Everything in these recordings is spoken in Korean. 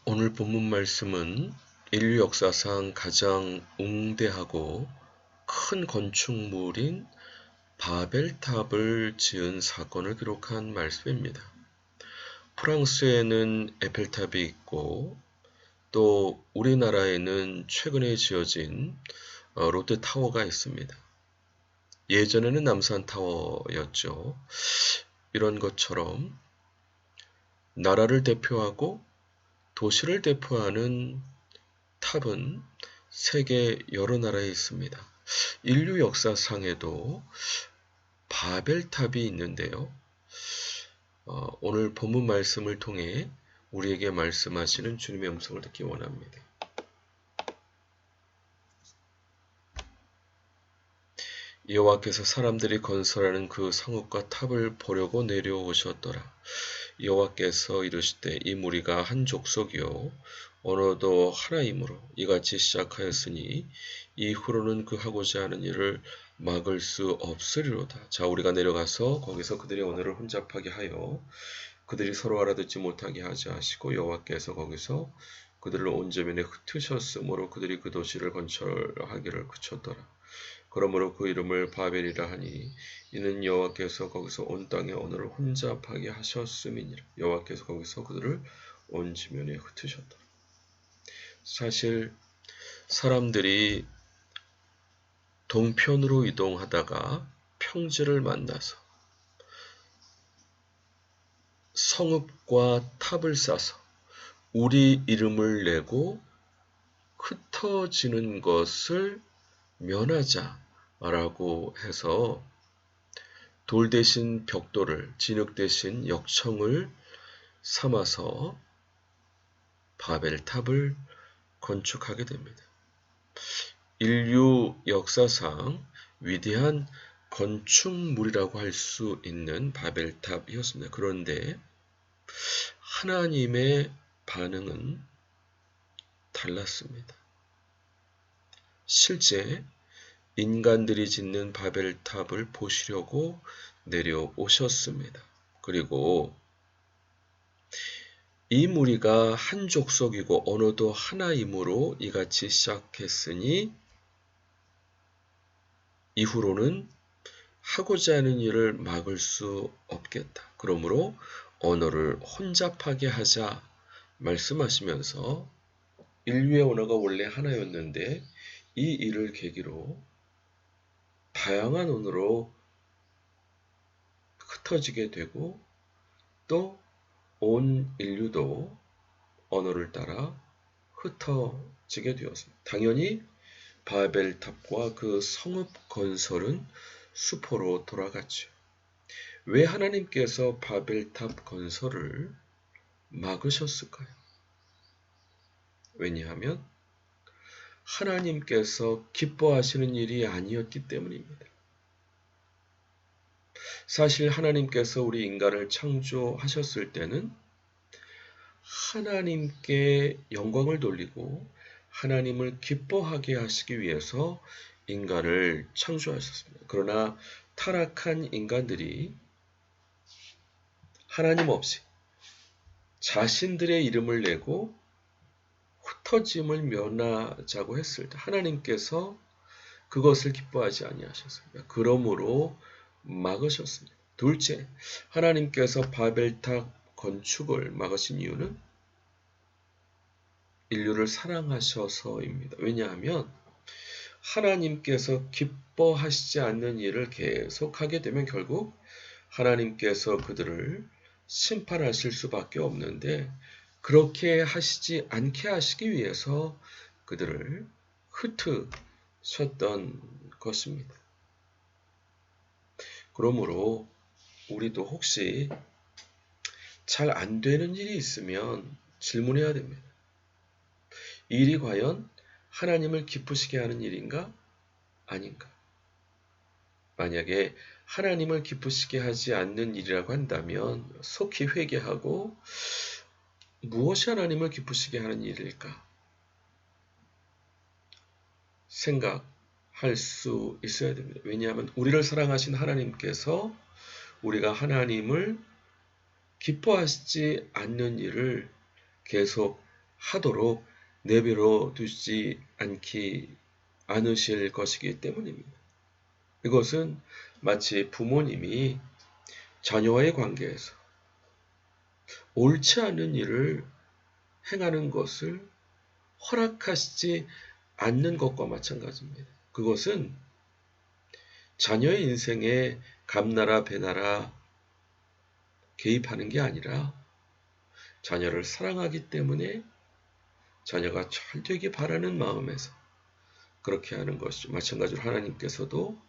오늘 본문 말씀은 인류 역사상 가장 웅대하고 큰 건축물인 바벨탑을 지은 사건을 기록한 말씀입니다. 프랑스에는 에펠탑이 있고 또 우리나라에는 최근에 지어진 롯데타워가 있습니다. 예전에는 남산타워였죠. 이런 것처럼 나라를 대표하고 도시를 대표하는 탑은 세계 여러 나라에 있습니다. 인류 역사상에도 바벨탑이 있는데요. 오늘 본문 말씀을 통해 우리에게 말씀하시는 주님의 음성을 듣기 원합니다. 여호와께서 사람들이 건설하는 그 성읍과 탑을 보려고 내려오셨더라. 여호와께서 이르시되 이 무리가 한 족속이요 언어도 하나이므로 이같이 시작하였으니 이후로는 그 하고자 하는 일을 막을 수 없으리로다. 자, 우리가 내려가서 거기서 그들의 언어를 혼잡하게 하여 그들이 서로 알아듣지 못하게 하지 하시고 여호와께서 거기서 그들을 온전면에 흩으셨으므로 그들이 그 도시를 건설하기를 그쳤더라. 그러므로 그 이름을 바벨이라 하니 이는 여호와께서 거기서 온 땅의 언어를 혼잡하게 하셨음이니라. 여호와께서 거기서 그들을 온 지면에 흩으셨더라. 사실 사람들이 동편으로 이동하다가 평지를 만나서 성읍과 탑을 쌓아서 우리 이름을 내고 흩어지는 것을 면하자라고 해서 돌 대신 벽돌을, 진흙 대신 역청을 삼아서 바벨탑을 건축하게 됩니다. 인류 역사상 위대한 건축물이라고 할 수 있는 바벨탑이었습니다. 그런데 하나님의 반응은 달랐습니다. 실제 인간들이 짓는 바벨탑을 보시려고 내려오셨습니다. 그리고 이 무리가 한 족속이고 언어도 하나이므로 이같이 시작했으니 이후로는 하고자 하는 일을 막을 수 없겠다. 그러므로 언어를 혼잡하게 하자 말씀하시면서 인류의 언어가 원래 하나였는데 이 일을 계기로 다양한 언어로 흩어지게 되고 또 온 인류도 언어를 따라 흩어지게 되었습니다. 당연히 바벨탑과 그 성읍 건설은 수포로 돌아갔죠. 왜 하나님께서 바벨탑 건설을 막으셨을까요? 왜냐하면 하나님께서 기뻐하시는 일이 아니었기 때문입니다. 사실 하나님께서 우리 인간을 창조하셨을 때는 하나님께 영광을 돌리고 하나님을 기뻐하게 하시기 위해서 인간을 창조하셨습니다. 그러나 타락한 인간들이 하나님 없이 자신들의 이름을 내고 흩어짐을 면하자고 했을 때 하나님께서 그것을 기뻐하지 아니하셨습니다. 그러므로 막으셨습니다. 둘째, 하나님께서 바벨탑 건축을 막으신 이유는 인류를 사랑하셔서입니다. 왜냐하면 하나님께서 기뻐하시지 않는 일을 계속하게 되면 결국 하나님께서 그들을 심판하실 수밖에 없는데 그렇게 하시지 않게 하시기 위해서 그들을 흩으셨던 것입니다. 그러므로 우리도 혹시 잘 안 되는 일이 있으면 질문해야 됩니다. 이 일이 과연 하나님을 기쁘시게 하는 일인가? 아닌가? 만약에 하나님을 기쁘시게 하지 않는 일이라고 한다면 속히 회개하고 무엇이 하나님을 기쁘시게 하는 일일까? 생각할 수 있어야 됩니다. 왜냐하면 우리를 사랑하신 하나님께서 우리가 하나님을 기뻐하시지 않는 일을 계속 하도록 내버려 두지 않으실 것이기 때문입니다. 이것은 마치 부모님이 자녀와의 관계에서 옳지 않은 일을 행하는 것을 허락하시지 않는 것과 마찬가지입니다. 그것은 자녀의 인생에 감나라 배나라 개입하는 게 아니라 자녀를 사랑하기 때문에 자녀가 잘 되길 바라는 마음에서 그렇게 하는 것이죠. 마찬가지로 하나님께서도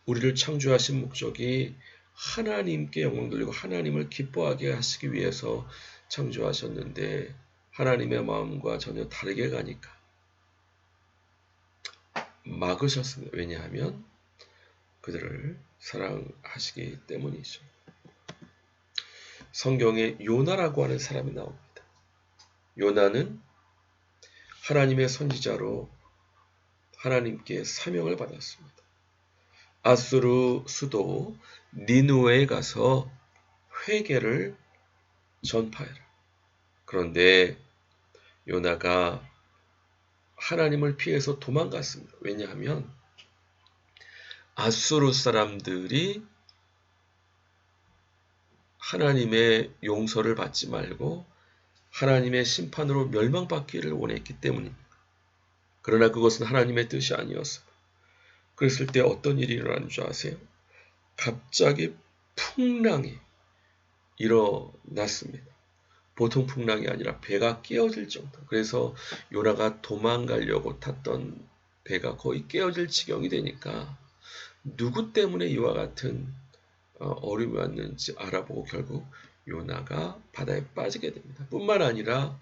우리를 창조하신 목적이 하나님께 영광 돌리고 하나님을 기뻐하게 하시기 위해서 창조하셨는데 하나님의 마음과 전혀 다르게 가니까 막으셨습니다. 왜냐하면 그들을 사랑하시기 때문이죠. 성경에 요나라고 하는 사람이 나옵니다. 요나는 하나님의 선지자로 하나님께 사명을 받았습니다. 아수르 수도 니느웨에 가서 회개를 전파해라. 그런데 요나가 하나님을 피해서 도망갔습니다. 왜냐하면 아수르 사람들이 하나님의 용서를 받지 말고 하나님의 심판으로 멸망받기를 원했기 때문입니다. 그러나 그것은 하나님의 뜻이 아니었습니다. 그랬을 때 어떤 일이 일어나는 줄 아세요? 갑자기 풍랑이 일어났습니다. 보통 풍랑이 아니라 배가 깨어질 정도. 그래서 요나가 도망가려고 탔던 배가 거의 깨어질 지경이 되니까 누구 때문에 이와 같은 어려움이 왔는지 알아보고 결국 요나가 바다에 빠지게 됩니다. 뿐만 아니라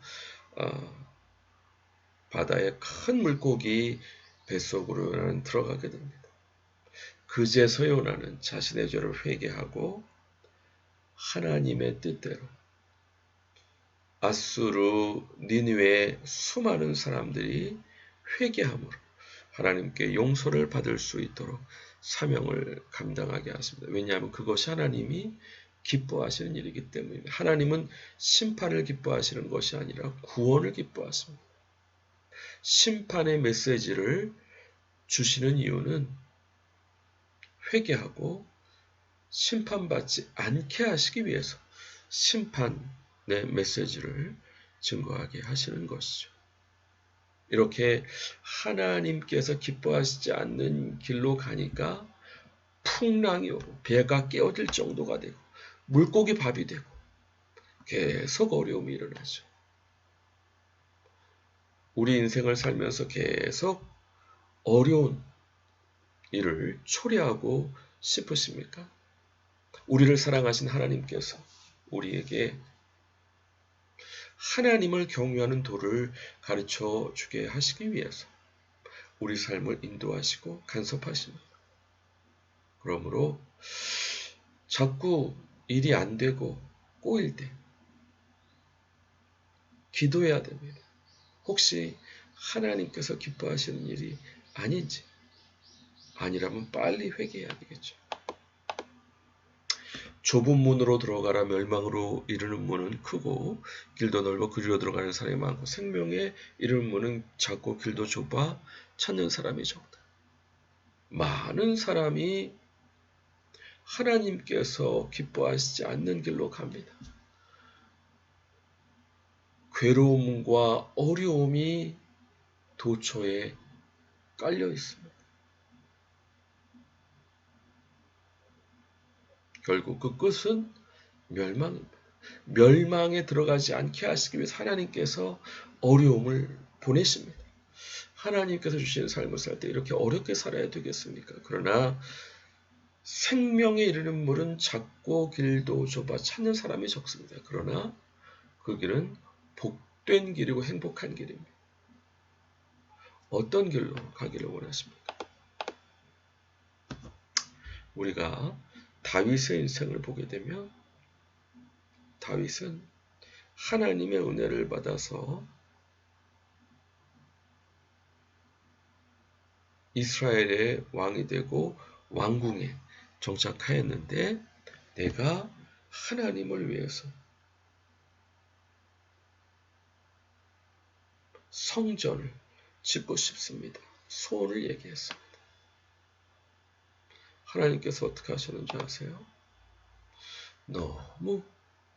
바다에 큰 물고기 뱃속으로 요나는 들어가게 됩니다. 그제서 요나는 자신의 죄를 회개하고 하나님의 뜻대로 아수르 니느웨의 수많은 사람들이 회개함으로 하나님께 용서를 받을 수 있도록 사명을 감당하게 하십니다. 왜냐하면 그것이 하나님이 기뻐하시는 일이기 때문입니다. 하나님은 심판을 기뻐하시는 것이 아니라 구원을 기뻐하십니다. 심판의 메시지를 주시는 이유는 회개하고 심판받지 않게 하시기 위해서 심판의 메시지를 증거하게 하시는 것이죠. 이렇게 하나님께서 기뻐하시지 않는 길로 가니까 풍랑이 오고 배가 깨어질 정도가 되고 물고기 밥이 되고 계속 어려움이 일어나죠. 우리 인생을 살면서 계속 어려운 일을 초래하고 싶으십니까? 우리를 사랑하신 하나님께서 우리에게 하나님을 경유하는 도를 가르쳐 주게 하시기 위해서 우리 삶을 인도하시고 간섭하십니다. 그러므로 자꾸 일이 안 되고 꼬일 때 기도해야 됩니다. 혹시 하나님께서 기뻐하시는 일이 아닌지, 아니라면 빨리 회개해야 되겠죠. 좁은 문으로 들어가라 멸망으로 이르는 문은 크고 길도 넓어 그리로 들어가는 사람이 많고 생명에 이르는 문은 작고 길도 좁아 찾는 사람이 적다. 많은 사람이 하나님께서 기뻐하시지 않는 길로 갑니다. 괴로움과 어려움이 도처에 깔려 있습니다. 결국 그 끝은 멸망입니다. 멸망에 들어가지 않게 하시기 위해서 하나님께서 어려움을 보내십니다. 하나님께서 주시는 삶을 살 때 이렇게 어렵게 살아야 되겠습니까? 그러나 생명에 이르는 물은 작고 길도 좁아 찾는 사람이 적습니다. 그러나 그 길은 복된 길이고 행복한 길입니다. 어떤 길로 가기를 원하십니까? 우리가 다윗의 인생을 보게 되면 다윗은 하나님의 은혜를 받아서 이스라엘의 왕이 되고 왕궁에 정착하였는데 내가 하나님을 위해서 성전을 짓고 싶습니다. 소원을 얘기했습니다. 하나님께서 어떻게 하셨는지 아세요? 너무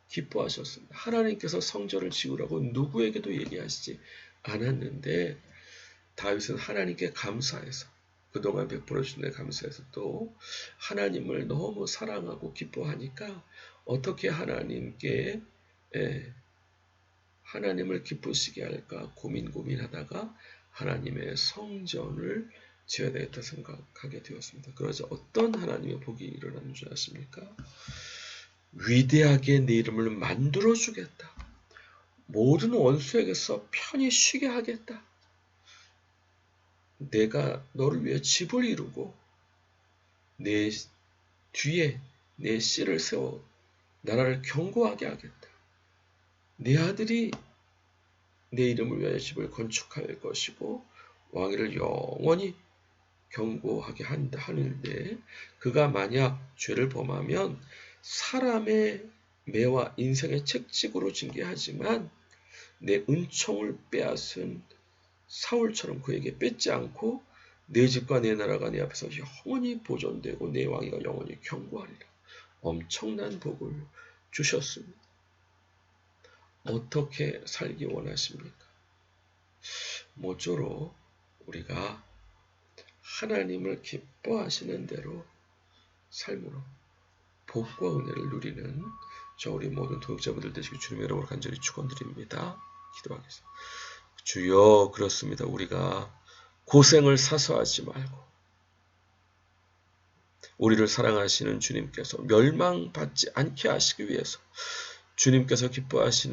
기뻐하셨습니다. 하나님께서 성전을 지으라고 누구에게도 얘기하시지 않았는데 다윗은 하나님께 감사해서 그동안 베풀어 주신 데 감사해서 또 하나님을 너무 사랑하고 기뻐하니까 어떻게 하나님을 기쁘시게 할까 고민하다가 하나님의 성전을 지어야 되겠다 생각하게 되었습니다. 그러자 어떤 하나님의 복이 일어나는 줄 아십니까? 위대하게 내 이름을 만들어 주겠다. 모든 원수에게서 편히 쉬게 하겠다. 내가 너를 위해 집을 이루고 내 뒤에 내 씨를 세워 나라를 견고하게 하겠다. 내 아들이 내 이름을 위하여 집을 건축할 것이고 왕위를 영원히 견고하게 하는데 그가 만약 죄를 범하면 사람의 매와 인생의 책찍으로 징계하지만 내 은총을 빼앗은 사울처럼 그에게 뺏지 않고 내 집과 내 나라가 내 앞에서 영원히 보존되고 내 왕위가 영원히 견고하리라. 엄청난 복을 주셨습니다. 어떻게 살기 원하십니까? 모쪼록 우리가 하나님을 기뻐하시는 대로 삶으로 복과 은혜를 누리는 저 우리 모든 동역자분들 되시기 주님의 이름으로 간절히 축원드립니다. 기도하겠습니다. 주여, 그렇습니다. 우리가 고생을 사서하지 말고 우리를 사랑하시는 주님께서 멸망받지 않게 하시기 위해서 주님께서 기뻐하시지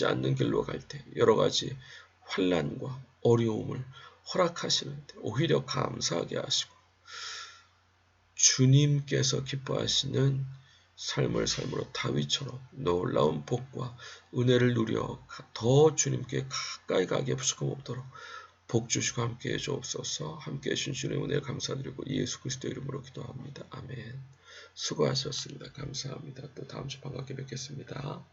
않는 길로 갈 때 여러 가지 환난과 어려움을 허락하시는데 오히려 감사하게 하시고 주님께서 기뻐하시는 삶으로 다윗처럼 놀라운 복과 은혜를 누려 더 주님께 가까이 가게 부족함 없도록 복 주시고 함께해 주옵소서. 함께해 주신 주님의 은혜를 감사드리고 예수 그리스도 이름으로 기도합니다. 아멘. 수고하셨습니다. 감사합니다. 또 다음 주 반갑게 뵙겠습니다.